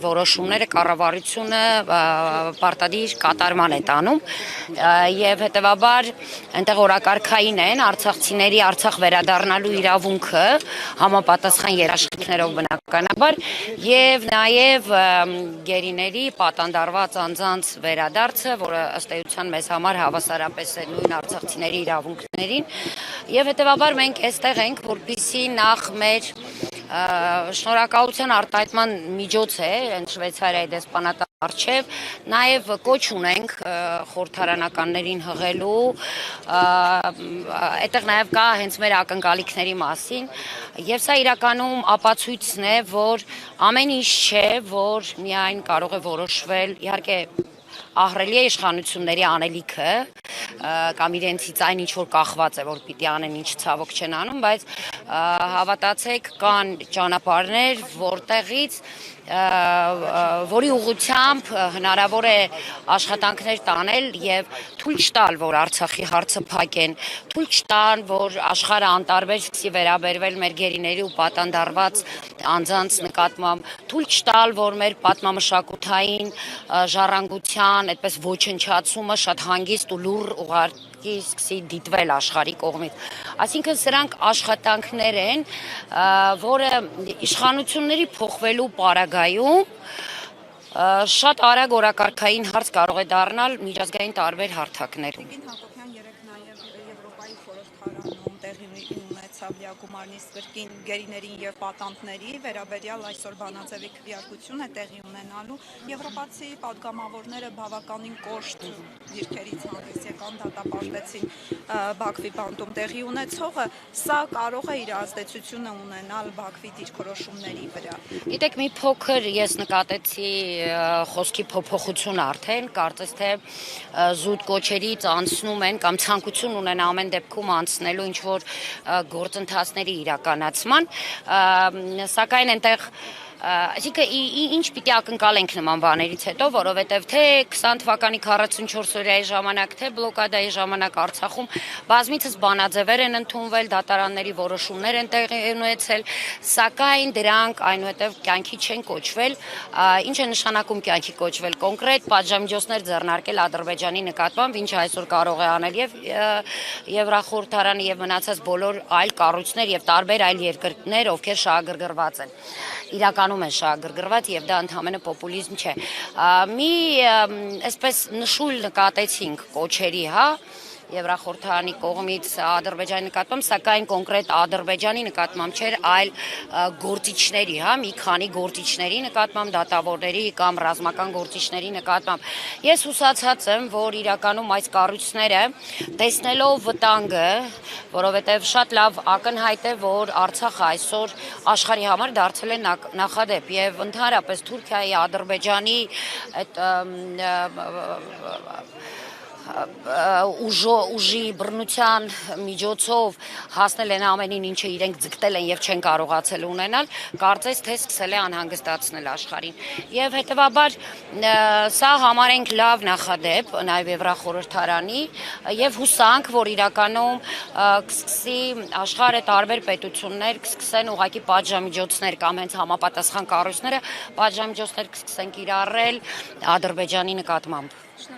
որոշումները կառավարությունը պարտադիր կատարման է տանում եւ հետեւաբար այնտեղ օրակարգային են արցախցիների Արցախ վերադառնալու իրավունքը համապատասխան երաշխիքներով բնականաբար եւ նաեւ գերիների պատանդարված անձանց վերադարձը, որը ըստ էության մեզ համար հավասարապես է նույն արցախցիների իրավունքներին եւ հետեւաբար մենք այստեղ ենք, որպեսզի նախ մեր շնորհակալության արտահայտման միջոց է Շվեյցարիայի դեսպանատի առջև, նաև կոչ ունենք խորհրդարանականներին հղելու, այդտեղ նաև կա հենց մեր ակնկալիքների մասին, եւ սա իրականում ապացույցն է, որ ամեն ինչ չէ, որ միայն կարող է որոշվել, իհարկե ահռելի է իշխանությունների անելիքը կամ իրենցից այն ինչ որ կախված է, որ պիտի անեն, ինչ ցավոք չեն անում, բայց հավատացեք, կան ճանապարհներ, որտեղից որի ուղղությամբ հնարավոր է աշխատանքներ տանել եւ թույլ չտալ, որ Արցախի հարցը փակեն, թույլ չտալ, որ աշխարհը անտարբեր սկսի վերաբերվել մեր գերիների ու պատանդարված անձանց նկատմամբ, թույլ չտալ, որ մեր պատմամշակութային ժառանգության այդպես ոչնչացումը շատ հանգիստ ու լուռ ուղղակի սկսի դիտվել աշխարհի կողմից։ Այսինքն սրանք աշխատանքներ են, որը իշխանությունների փոխվելու պարագայում շատ արագ օրակարգային հարց կարող է դառնալ միջազգային տարբեր հարթակներում։ Գումարնի սկրկին գերիներին եւ պատանդների վերաբերյալ այսօր բանաձևի քվեարկություն է տեղի ունենալու եվրոպացի падգամավորները բավականին կոշտ դիրքերից հանդես եկան դատապարտեցին Բաքվի բանտում տեղի ունեցողը սա կարող է իր ազդեցությունը ունենալ Բաքվի դիրքորոշումների վրա։ Գիտեք, մի փոքր ես նկատեցի խոսքի փոփոխություն արդեն, կարծես թե զուտ կոչերից անցնում են կամ ցանկություն ունեն ամեն դեպքում անցնելու ինչ որ գործընթացների իրականացման, սակայն այնտեղ այսինքն ինչ պիտի ակնկալենք նման բաներից հետո, որովհետև թե 20 թվականի 44 օրյայի ժամանակ, թե բլոկադայի ժամանակ Արցախում բազմիցս բանաձևեր են ընդունվել, դատարանների որոշումներ են տեղի ունեցել, սակայն դրանք այնուհետև կյանքի չեն կոչվել, ինչ է նշանակում կյանքի կոչվել, կոնկրետ պատժամիջոցներ ձեռնարկել Ադրբեջանի նկատմամբ, ինչը այսօր կարող է անել եւ Եվրախորհրդարանը եւ մնացած բոլոր այլ կառույցներ եւ տարբեր այլ երկրներ, ովքեր շահագրգռված են։ Իրականում են շահագրգռված եւ դա ընդհանրապես պոպուլիզմ չէ։ Մի այսպես նշույլ նկատեցինք կոչերի, հա, Եվրախորհրդարանի կողմից Ադրբեջանի նկատմամբ, սակայն կոնկրետ Ադրբեջանի նկատմամբ չէր, այլ գործիչների, հա, մի քանի գործիչների նկատմամբ, դատավորների կամ ռազմական գործիչների նկատմամբ։ Ես հուսացած եմ, որ իրականում այս կառույցները տեսնելով վտանգը, որովհետև շատ լավ ակնհայտ է, որ Արցախը այսօր աշխարհի համար դարձել է նախադեպ եւ ընդհանրապես Թուրքիայի, Ադրբեջանի այդ ուժի բռնության միջոցով հասնել են ամենին, ինչը իրենք ձգտել են եւ չեն կարողացել ունենալ, կարծես թե սկսել է անհանգստացնել աշխարհին։ Եվ հետեւաբար սա համարենք լավ նախադեպ նաեւ Եվրախորհրդարանի եւ հուսանք, որ իրականում կսկսի աշխարհը տարբեր պետություններ կսկսեն ուղղակի պատժամիջոցներ կամ հենց համապատասխան կառույցները պատժամիջոցներ կսկսեն կիրառել Ադրբեջանի նկատմամբ։